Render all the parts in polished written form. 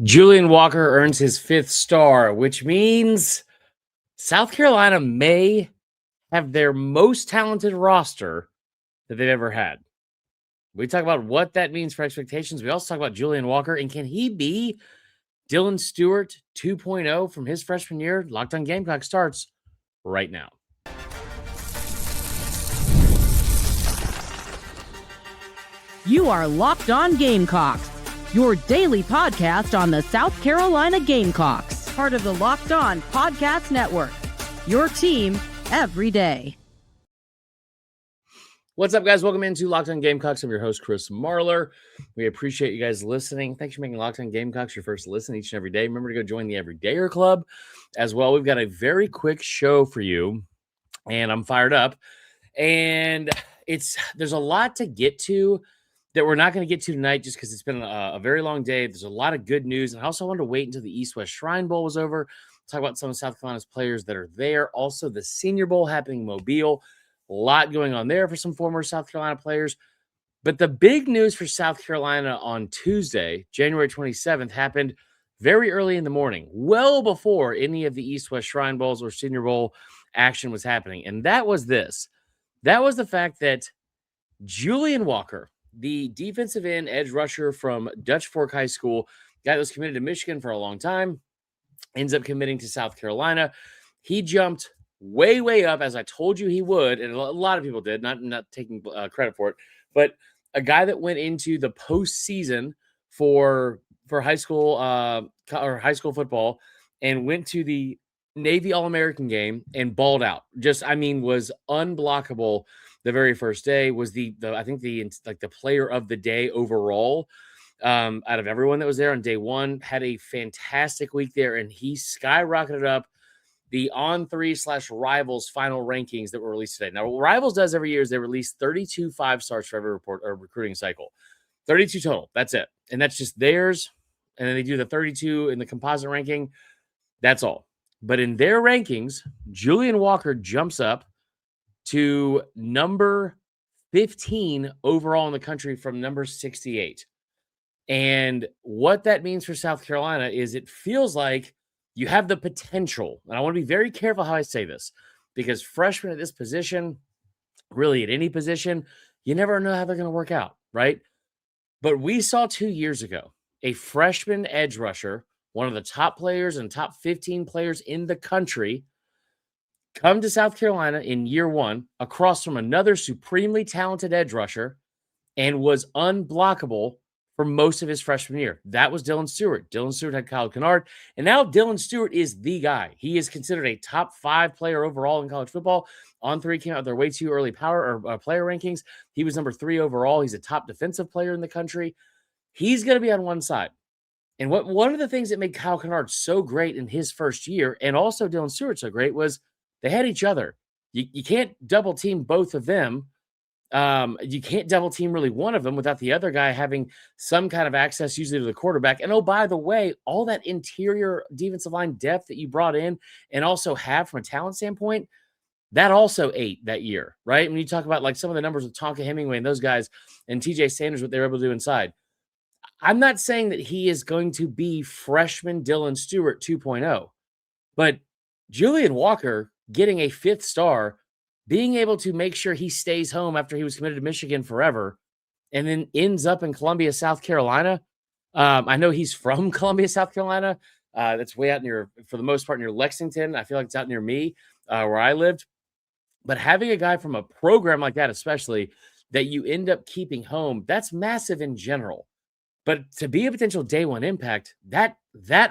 Julian Walker earns his 5th star, which means South Carolina may have their most talented roster that they've ever had. We talk about what that means for expectations. We also talk about Julian Walker, and can he be Dylan Stewart 2.0 from his freshman year? Locked on Gamecocks starts right now. You are Locked On Gamecocks, your daily podcast on the South Carolina Gamecocks, part of the Locked On Podcast Network, your team every day. What's up, guys? Welcome into Locked On Gamecocks. I'm your host, Chris Marler. We appreciate you guys listening. Thanks for making Locked On Gamecocks your first listen each and every day. Remember to go join the Everydayer Club as well. We've got a very quick show for you, and I'm fired up. And there's a lot to get to that we're not going to get to tonight just because it's been a very long day. There's a lot of good news. And I also wanted to wait until the East-West Shrine Bowl was over, talk about some of South Carolina's players that are there. Also, the Senior Bowl happening in Mobile. A lot going on there for some former South Carolina players. But the big news for South Carolina on Tuesday, January 27th, happened very early in the morning, well before any of the East-West Shrine Bowls or Senior Bowl action was happening. And that was this. That was the fact that Julian Walker, the defensive end edge rusher from Dutch Fork High School, guy that was committed to Michigan for a long time, ends up committing to South Carolina. He jumped way up, as I told you he would, and a lot of people did, not taking credit for it, but a guy that went into the postseason for high school or high school football and went to the Navy All-American game and balled out. Was unblockable the very first day. Was the player of the day overall out of everyone that was there on day one. Had a fantastic week there, and he skyrocketed up the On3/Rivals final rankings that were released today. Now, what Rivals does every year is they release 32 5-stars for every report or recruiting cycle. 32 total. That's it. And that's just theirs. And then they do the 32 in the composite ranking. That's all. But in their rankings, Julian Walker jumps up to number 15 overall in the country from number 68. And what that means for South Carolina is it feels like you have the potential, and I want to be very careful how I say this, because freshmen at this position, really at any position, you never know how they're going to work out, right? But we saw 2 years ago a freshman edge rusher, one of the top players and top 15 players in the country, come to South Carolina in year one across from another supremely talented edge rusher and was unblockable for most of his freshman year. That was Dylan Stewart. Dylan Stewart had Kyle Kennard, and now Dylan Stewart is the guy. He is considered a top 5 player overall in college football. On3 came out their way too early power or player rankings. He was number 3 overall. He's a top defensive player in the country. He's going to be on one side. And one of the things that made Kyle Kennard so great in his first year, and also Dylan Stewart so great, was they had each other. You can't double team both of them. You can't double team really one of them without the other guy having some kind of access, usually to the quarterback. And oh, by the way, all that interior defensive line depth that you brought in and also have from a talent standpoint, that also ate that year, right? When you talk about like some of the numbers with Tonka Hemingway and those guys and TJ Sanders, what they were able to do inside. I'm not saying that he is going to be freshman Dylan Stewart 2.0, but Julian Walker getting a 5th star, being able to make sure he stays home after he was committed to Michigan forever and then ends up in Columbia, South Carolina. I know he's from Columbia, South Carolina. That's way out for the most part, near Lexington. I feel like it's out near me where I lived. But having a guy from a program like that, especially, that you end up keeping home, that's massive in general. But to be a potential day one impact, that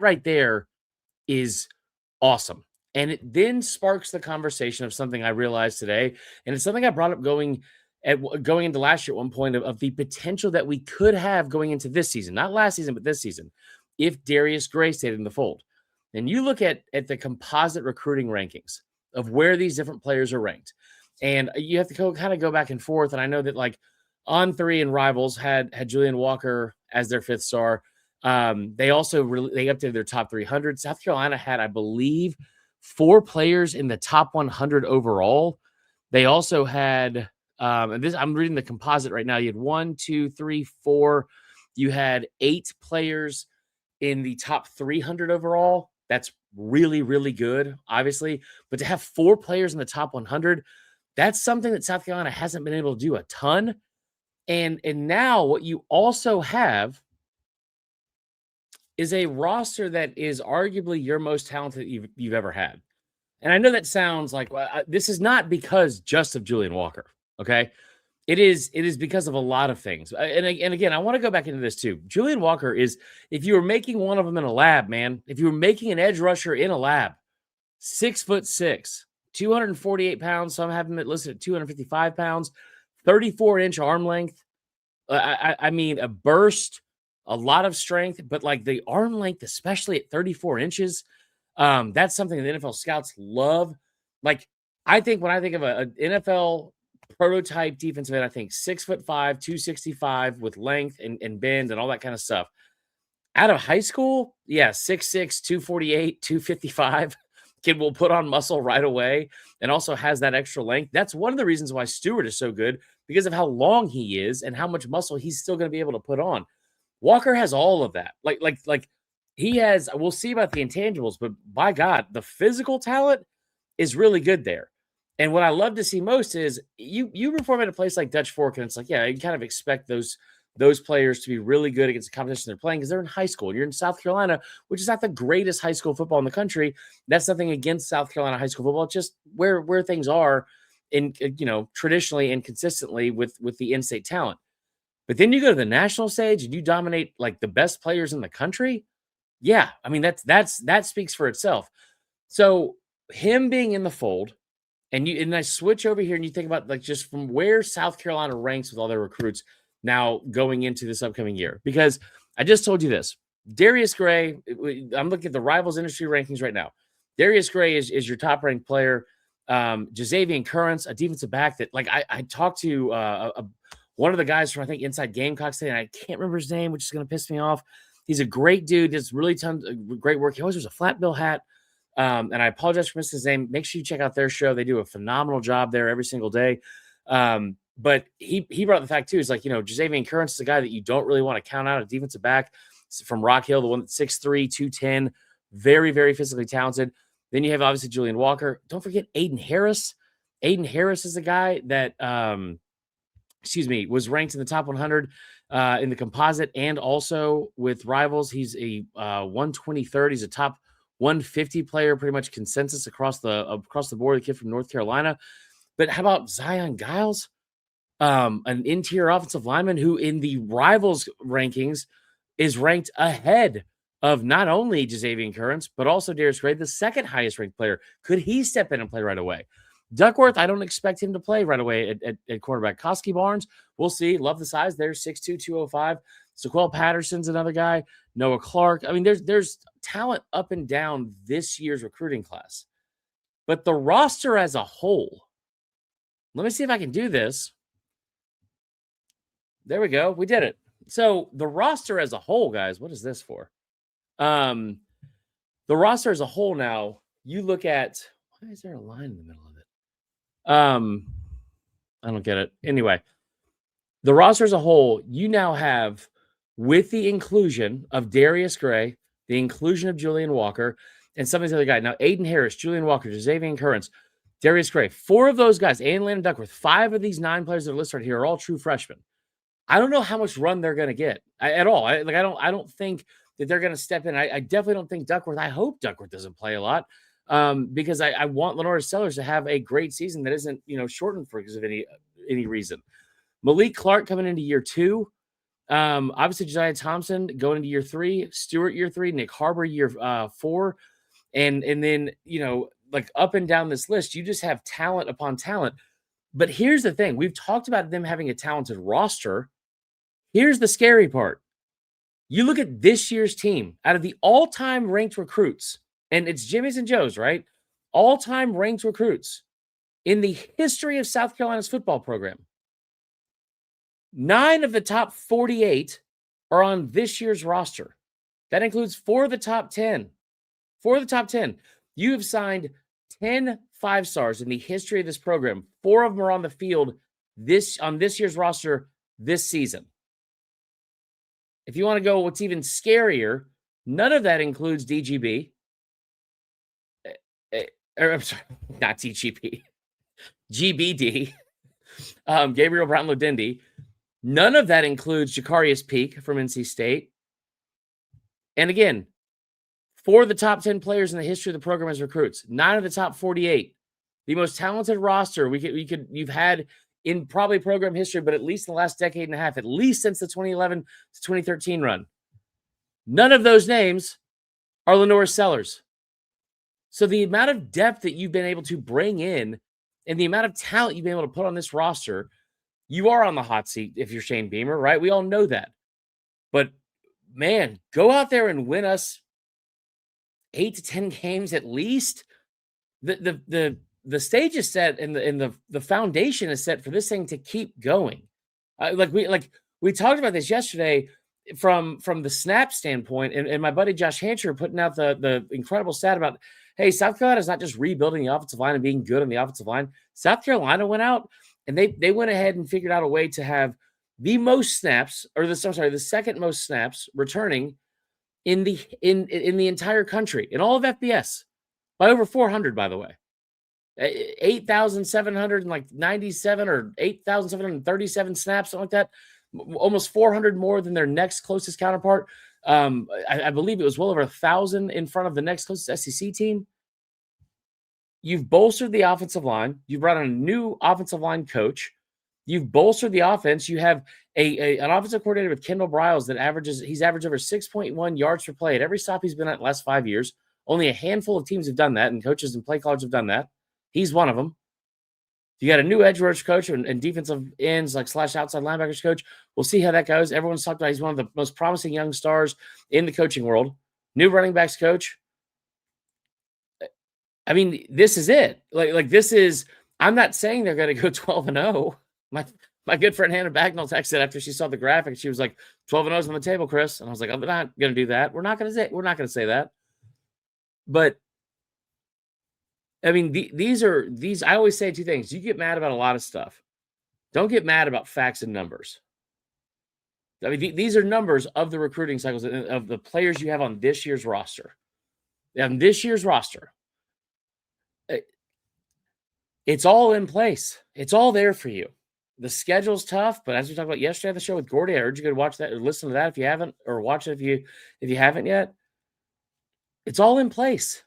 right there is awesome. And it then sparks the conversation of something I realized today. And it's something I brought up going into last year at one point of the potential that we could have going into this season, not last season, but this season, if Darius Gray stayed in the fold. And you look at the composite recruiting rankings of where these different players are ranked. And you have to kind of go back and forth. And I know that like On3 and Rivals had Julian Walker as their 5th star. They also they updated their top 300. South Carolina had, I believe, 4 players in the top 100 overall. They also had, I'm reading the composite right now. You had 1, 2, 3, 4. You had 8 players in the top 300 overall, that's really, really good, obviously. But to have 4 players in the top 100, that's something that South Carolina hasn't been able to do a ton. And now what you also have is a roster that is arguably your most talented you've ever had. And I know that sounds like this is not because just of Julian Walker, okay? It is because of a lot of things. And again, I want to go back into this too. Julian Walker is, if you were making one of them in a lab, man, if you were making an edge rusher in a lab, 6'6", 248 pounds. Some have him listed at 255 pounds, 34-inch arm length. I mean, a burst, a lot of strength, but like the arm length, especially at 34 inches, that's something that NFL scouts love. Like, I think when I think of an NFL prototype defensive end, I think 6'5", 265 with length and bend and all that kind of stuff. Out of high school, yeah, 6'6", 248, 255. Kid will put on muscle right away and also has that extra length. That's one of the reasons why Stewart is so good, because of how long he is and how much muscle he's still going to be able to put on. Walker has all of that. Like he has, we'll see about the intangibles, but by God, the physical talent is really good there. And what I love to see most is you perform at a place like Dutch Fork, and it's like, yeah, you kind of expect those players to be really good against the competition they're playing because they're in high school. You're in South Carolina, which is not the greatest high school football in the country. That's nothing against South Carolina high school football. It's just where things are in, traditionally and consistently with the in-state talent. But then you go to the national stage and you dominate like the best players in the country. Yeah, I mean, that speaks for itself. So him being in the fold, and I switch over here and you think about like just from where South Carolina ranks with all their recruits now going into this upcoming year. Because I just told you this. Darius Gray, I'm looking at the Rivals industry rankings right now. Darius Gray is your top-ranked player. Jazavian Currents, a defensive back that, like, I talked to one of the guys from, I think, Inside Gamecocks today, and I can't remember his name, which is going to piss me off. He's a great dude, does really tons of great work. He always wears a flat bill hat. And I apologize for missing his name. Make sure you check out their show. They do a phenomenal job there every single day. But he brought the fact too. He's like, Jazavian Currents is a guy that you don't really want to count out, a defensive back from Rock Hill, the one that's 6'3", 210, very, very physically talented. Then you have obviously Julian Walker. Don't forget Aiden Harris. Aiden Harris is a guy that, was ranked in the top 100 in the composite and also with Rivals. He's a 123rd. He's a top 150 player, pretty much consensus across the board. The kid from North Carolina. But how about Zion Giles, an interior offensive lineman who in the Rivals rankings is ranked ahead of not only Jazavian Currents, but also Darius Gray, the second highest ranked player. Could he step in and play right away? Duckworth, I don't expect him to play right away at quarterback. Koski Barnes, we'll see. Love the size there, 6'2", 205. Sequel Patterson's another guy. Noah Clark. I mean, there's talent up and down this year's recruiting class. But the roster as a whole, let me see if I can do this. There we go. We did it. So the roster as a whole, guys, what is this for? The roster as a whole now, you look at, why is there a line in the middle of it? I don't get it. Anyway, the roster as a whole, you now have, with the inclusion of Darius Gray, the inclusion of Julian Walker, and some of these other guys. Now, Aiden Harris, Julian Walker, Jazavian Currents, Darius Gray, 4 of those guys, and Landon Duckworth, 5 of these 9 players that are listed here are all true freshmen. I don't know how much run they're going to get at all. I don't think that they're going to step in. I definitely don't think Duckworth. I hope Duckworth doesn't play a lot because I want Lenora Sellers to have a great season that isn't shortened for because of any reason. Malik Clark coming into year 2. Obviously Josiah Thompson going into year 3. Stewart year 3. Nick Harbor year 4. And then like up and down this list, you just have talent upon talent. But here's the thing: we've talked about them having a talented roster. Here's the scary part. You look at this year's team, out of the all-time ranked recruits, and it's Jimmy's and Joe's, right? All-time ranked recruits in the history of South Carolina's football program. 9 of the top 48 are on this year's roster. That includes 4 of the top 10. 4 of the top 10. You have signed 10 5-stars in the history of this program. 4 of them are on the field on this year's roster this season. If you want to go what's even scarier, None of that includes DGB. Or I'm sorry, not DGB. GBD. Gabriel Brown-Lodindi. None of that includes Jacarius Peak from NC State. And again, 4 of the top 10 players in the history of the program as recruits, 9 of the top 48. The most talented roster you've had in probably program history, but at least in the last decade and a half, at least since the 2011 to 2013 run. None of those names are Lenore Sellers. So the amount of depth that you've been able to bring in and the amount of talent you've been able to put on this roster, you are on the hot seat if you're Shane Beamer, right? We all know that. But man, go out there and win us 8 to 10 games at least. The stage is set and the foundation is set for this thing to keep going. We talked about this yesterday from the snap standpoint, and my buddy Josh Hancher putting out the incredible stat about, hey, South Carolina is not just rebuilding the offensive line and being good on the offensive line. South Carolina went out and they went ahead and figured out a way to have the most snaps, or the second most snaps returning in the entire country, in all of FBS, by over 400, by the way. 8,797 or 8,737 snaps, something like that. Almost 400 more than their next closest counterpart. I believe it was well over 1,000 in front of the next closest SEC team. You've bolstered the offensive line. You've brought in a new offensive line coach. You've bolstered the offense. You have an offensive coordinator with Kendall Briles that he's averaged over 6.1 yards per play at every stop he's been at in the last 5 years. Only a handful of teams have done that, and coaches and play callers have done that. He's one of them. You got a new edge rush coach and defensive ends / outside linebackers coach. We'll see how that goes. Everyone's talked about he's one of the most promising young stars in the coaching world. New running backs coach. I mean, this is it. This is. I'm not saying they're going to go 12-0. My good friend Hannah Bagnall texted after she saw the graphic. She was like, 12-0 is on the table, Chris. And I was like, I'm not going to do that. We're not going to say that. But I mean, these. I always say 2 things. You get mad about a lot of stuff. Don't get mad about facts and numbers. I mean, these are numbers of the recruiting cycles of the players you have on this year's roster. On this year's roster, it's all in place. It's all there for you. The schedule's tough, but as we talked about yesterday on the show with Gordy, I urge you to watch that or listen to that if you haven't, or watch it if you haven't yet. It's all in place.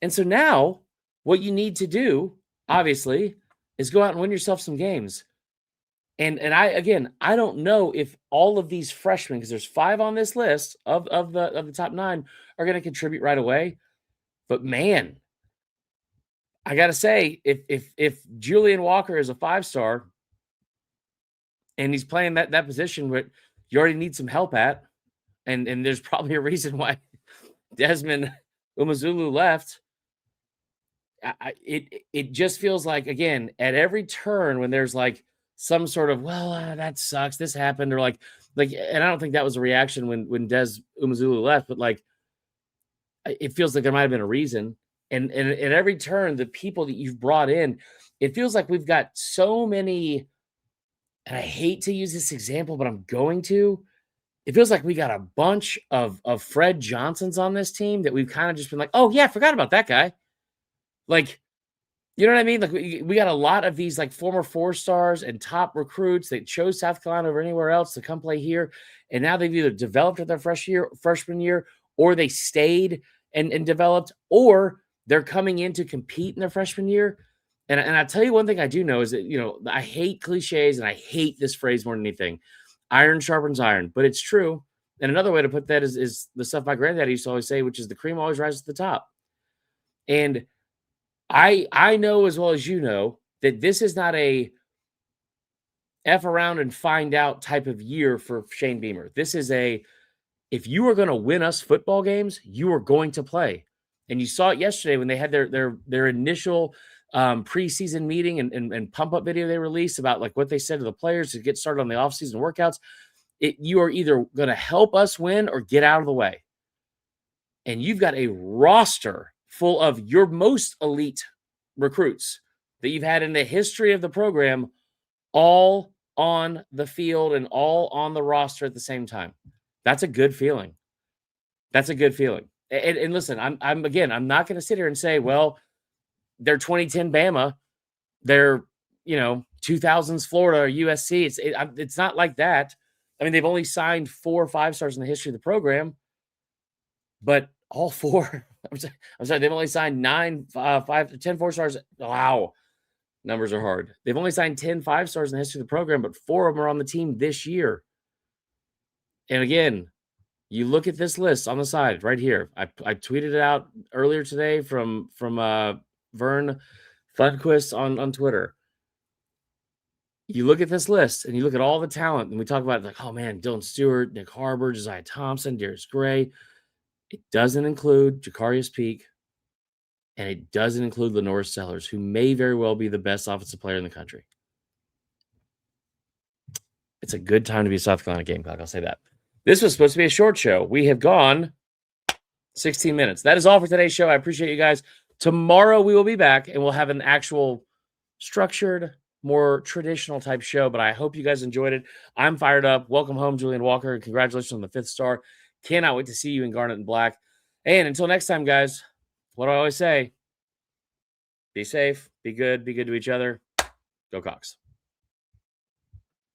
And so now what you need to do, obviously, is go out and win yourself some games. And I don't know if all of these freshmen, because there's 5 on this list of the top 9, are going to contribute right away. But man, I got to say, if Julian Walker is a 5-star and he's playing that position where you already need some help at, and there's probably a reason why Desmond Umazulu left. It just feels like, again, at every turn when there's like some sort of, that sucks, this happened, or like, and I don't think that was a reaction when Des Umazulu left, but like, it feels like there might have been a reason. And at every turn, the people that you've brought in, it feels like we've got so many, and I hate to use this example, but I'm going to. It feels like we got a bunch of Fred Johnsons on this team that we've kind of just been like, oh yeah, forgot about that guy. Like, you know what I mean? Like we got a lot of these like former 4-stars and top recruits that chose South Carolina over anywhere else to come play here. And now they've either developed at their freshman year, or they stayed and developed, or they're coming in to compete in their freshman year. And I'll tell you one thing I do know is that, I hate cliches and I hate this phrase more than anything. Iron sharpens iron, but it's true. And another way to put that is the stuff my granddad used to always say, which is the cream always rises to the top. And I know as well as you know that this is not a F around and find out type of year for Shane Beamer. This is if you are going to win us football games, you are going to play. And you saw it yesterday when they had their initial preseason meeting and pump up video they released about like what they said to the players to get started on the offseason workouts. You are either going to help us win or get out of the way. And you've got a roster full of your most elite recruits that you've had in the history of the program, all on the field and all on the roster at the same time. That's a good feeling. That's a good feeling. And listen, I'm not going to sit here and say, well, they're 2010 Bama, they're 2000s Florida or USC. It's not like that. I mean, they've only signed 4 5-stars in the history of the program, but all 4. I'm sorry, they've only signed 10 4-stars. Wow, numbers are hard. They've only signed 10 5-stars in the history of the program, but 4 of them are on the team this year. And again, you look at this list on the side right here. I tweeted it out earlier today from Vern Funquist on Twitter. You look at this list and you look at all the talent, and we talk about it like, oh man, Dylan Stewart, Nick Harbor, Josiah Thompson, Darius Gray. It doesn't include Jacarius Peak, and it doesn't include Lenore Sellers, who may very well be the best offensive player in the country. It's a good time to be a South Carolina Gamecock, I'll say that. This was supposed to be a short show. We have gone 16 minutes. That is all for today's show. I appreciate you guys. Tomorrow we will be back, and we'll have an actual structured, more traditional type show, but I hope you guys enjoyed it. I'm fired up. Welcome home, Julian Walker. Congratulations on the 5th star. Cannot wait to see you in Garnet and Black. And until next time, guys, what do I always say? Be safe, be good to each other. Go Cox.